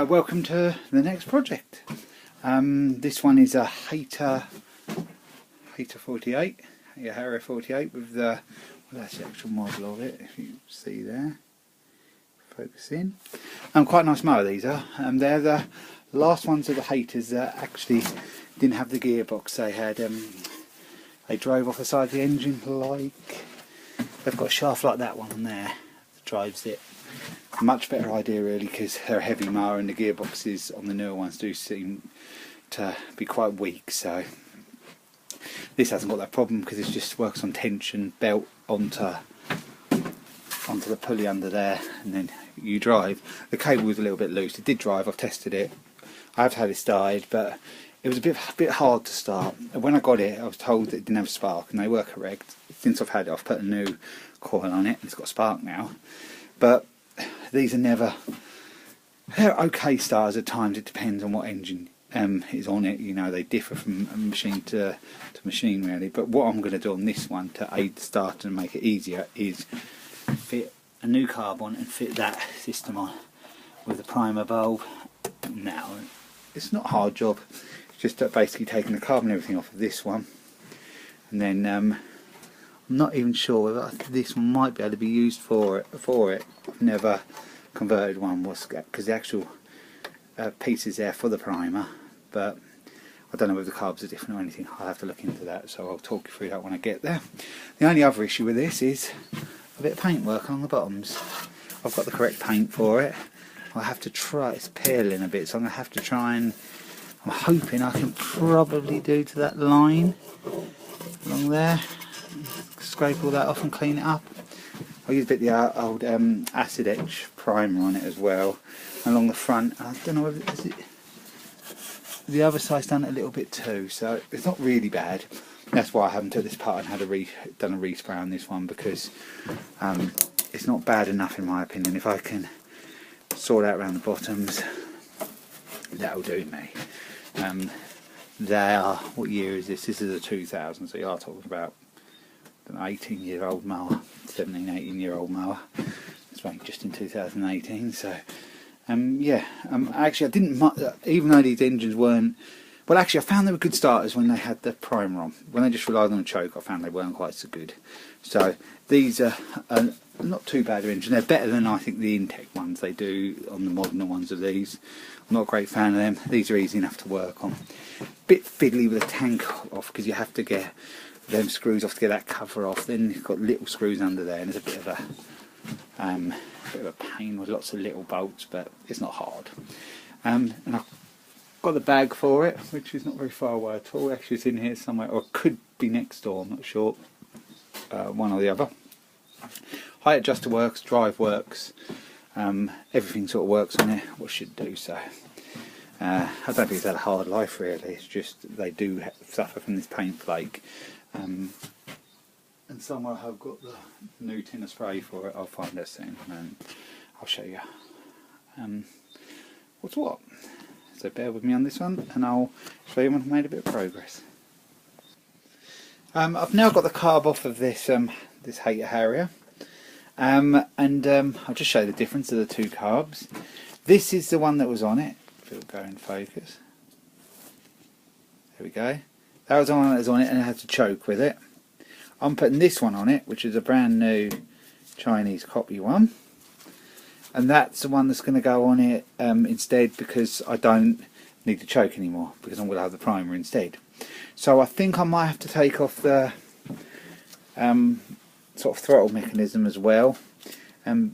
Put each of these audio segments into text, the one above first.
Welcome to the next project. This one is a Hayter 48, Harrier 48 with the, well, that's the actual model of it, if you see there. Focus in. Quite a nice mower these are. They're the last ones of the Hayters that actually didn't have the gearbox. They had, they drove off the side of the engine like, they've got a shaft like that one on there that drives it. Much better idea really, because they're a heavy mower and the gearboxes on the newer ones do seem to be quite weak, so this hasn't got that problem because it just works on tension, belt onto the pulley under there, and then you drive. The cable was a little bit loose. It did drive, I've tested it, I've had it started, but it was a bit hard to start. When I got it I was told that it didn't have a spark, and they were correct. Since I've had it I've put a new coil on it and it's got a spark now, but these are never, they're okay starters at times. It depends on what engine is on it, you know, they differ from machine to machine really. But what I'm going to do on this one to aid the start and make it easier is fit a new carb on and fit that system on with the primer bulb. Now it's not a hard job, it's just basically taking the carb and everything off of this one, and then I'm not even sure whether this one might be able to be used for it. I've never converted one, because the actual piece is there for the primer, but I don't know whether the carbs are different or anything. I'll have to look into that, so I'll talk you through that when I get there. The only other issue with this is a bit of paint work on the bottoms. I've got the correct paint for it. I'll have to try, it's peeling a bit, so I'm going to have to try and, I'm hoping I can probably do to that line along there. Scrape all that off and clean it up. I'll use a bit of the old acid etch primer on it as well along the front. I don't know whether is it, the other side's done it a little bit too, so it's not really bad. That's why I haven't took this part and had done a respray on this one, because it's not bad enough in my opinion. If I can sort out around the bottoms, that'll do me. They are, what year is this? This is a 2000, so you are talking about an 18-year-old mower, 17, 18-year-old mower. It's made just in 2018, so yeah. Actually I didn't, even though these engines weren't, well actually I found they were good starters when they had the primer on. When they just relied on a choke I found they weren't quite so good. So these are not too bad of engines. They're better than I think the Intech ones they do on the modern ones of these. I'm not a great fan of them. These are easy enough to work on. Bit fiddly with the tank off, because you have to get them screws off to get that cover off. Then you've got little screws under there, and there's a bit of a pain with lots of little bolts, but it's not hard. And I've got the bag for it, which is not very far away at all. Actually it's in here somewhere, or it could be next door, I'm not sure. One or the other. Height adjuster works, drive works, everything sort of works on it, what should do. So I don't think it's had a hard life really, it's just they do suffer from this paint flake. And somewhere I've got the new tin of spray for it. I'll find it soon and I'll show you what's what. So bear with me on this one and I'll show you when I've made a bit of progress. I've now got the carb off of this this Hayter Harrier, and I'll just show you the difference of the two carbs. This is the one that was on it. If it'll go in focus. There we go. That was the one that was on it and I had to choke with it. I'm putting this one on it, which is a brand new Chinese copy one, and that's the one that's going to go on it instead, because I don't need to choke anymore, because I'm going to have the primer instead. So I think I might have to take off the sort of throttle mechanism as well. I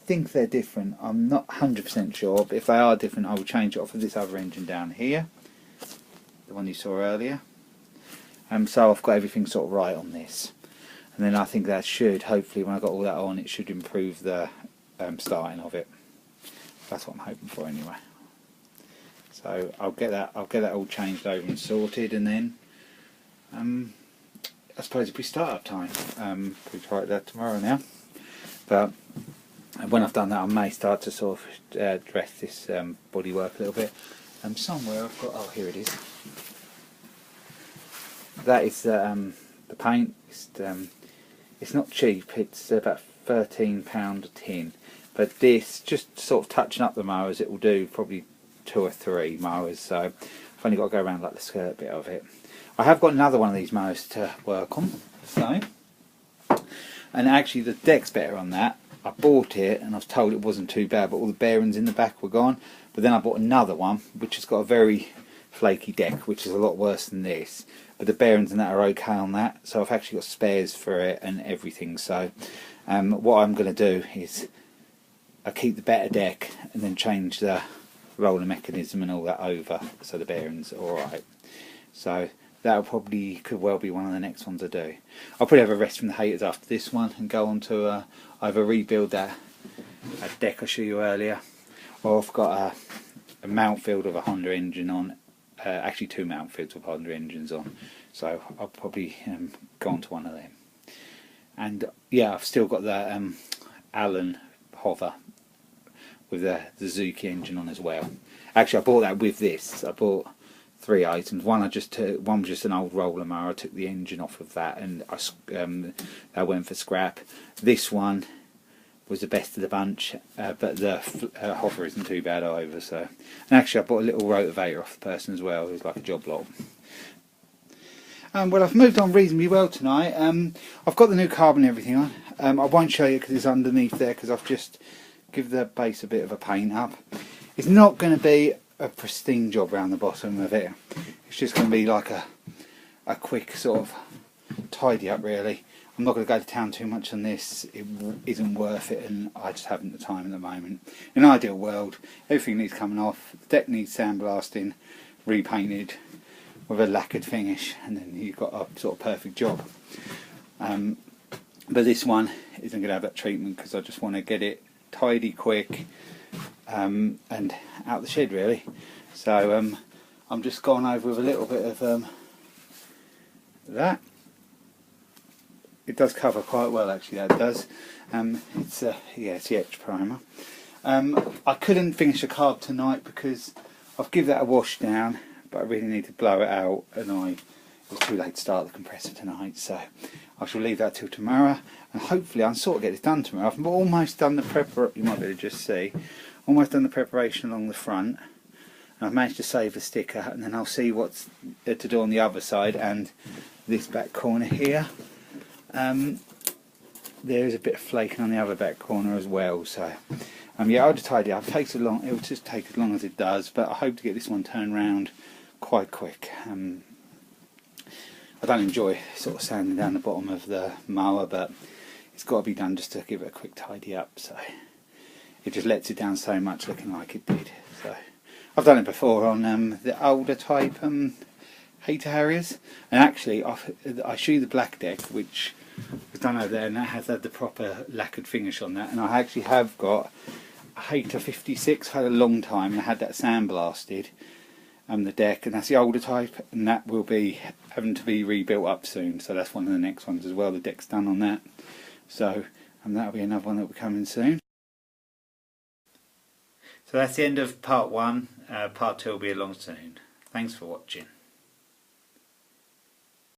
think they're different, I'm not 100% sure, but if they are different I will change it off of this other engine down here, the one you saw earlier. So I've got everything sort of right on this, and then I think that should, hopefully when I've got all that on, it should improve the starting of it. That's what I'm hoping for anyway. So I'll get that all changed over and sorted, and then I suppose it'll be start-up time. We'll try that tomorrow now, but when I've done that I may start to sort of dress this bodywork a little bit. Somewhere I've got, oh here it is. That is the paint. It's not cheap. It's about £13 a tin, but this, just sort of touching up the mowers, it will do probably 2 or 3 mowers, so I've only got to go around like the skirt bit of it. I have got another one of these mowers to work on, so, and actually the deck's better on that. I bought it and I was told it wasn't too bad, but all the bearings in the back were gone. But then I bought another one which has got a very flaky deck, which is a lot worse than this, but the bearings in that are okay on that, so I've actually got spares for it and everything. So what I'm going to do is I keep the better deck and then change the roller mechanism and all that over so the bearings are alright. So that probably could well be one of the next ones I do. I'll probably have a rest from the Hayters after this one and go on to either rebuild that deck I showed you earlier, or I've got a mount field with a Honda engine on, actually 2 mount fields with Honda engines on, so I'll probably go on to one of them. And yeah, I've still got the Allen hover with the Suzuki engine on as well. Actually I bought that with this. I bought 3 items. One was just an old roller mower. I took the engine off of that and I went for scrap. This one was the best of the bunch, but the hover isn't too bad either. So, and actually I bought a little rotavator off the person as well. It was like a job lot. Well, I've moved on reasonably well tonight. I've got the new carbon and everything on. I won't show you because it's underneath there, because I've just give the base a bit of a paint up. It's not going to be a pristine job around the bottom of it. It's just going to be like a quick sort of tidy up really. I'm not going to go to town too much on this. It isn't worth it, and I just haven't the time at the moment. In an ideal world, everything needs coming off. The deck needs sandblasting, repainted with a lacquered finish, and then you've got a sort of perfect job. But this one isn't going to have that treatment because I just want to get it tidy quick and out the shed really. So I'm just gone over with a little bit of that. It does cover quite well actually, that does. It's the etch primer. I couldn't finish the carb tonight because I've given that a wash down, but I really need to blow it out, and it was too late to start the compressor tonight, so I shall leave that till tomorrow, and hopefully I'll sort of get this done tomorrow. I've almost done the preparation, you might be able to just see, almost done the preparation along the front, and I've managed to save the sticker, and then I'll see what's to do on the other side and this back corner here. There is a bit of flaking on the other back corner as well, so yeah, I'll just tidy it up. It will just take as long as it does, but I hope to get this one turned round quite quick. I don't enjoy sort of sanding down the bottom of the mower, but it's got to be done just to give it a quick tidy up, so it just lets it down so much looking like it did. So I've done it before on the older type Hayter Harriers, and actually I show you the black deck which was done over there, and that has had the proper lacquered finish on that, and I actually have got a Hayter 56, had a long time, and I had that sandblasted the deck, and that's the older type, and that will be having to be rebuilt up soon, so that's one of the next ones as well. The deck's done on that, so that'll be another one that will be coming soon. So that's the end of part 1. Part 2 will be along soon. Thanks for watching.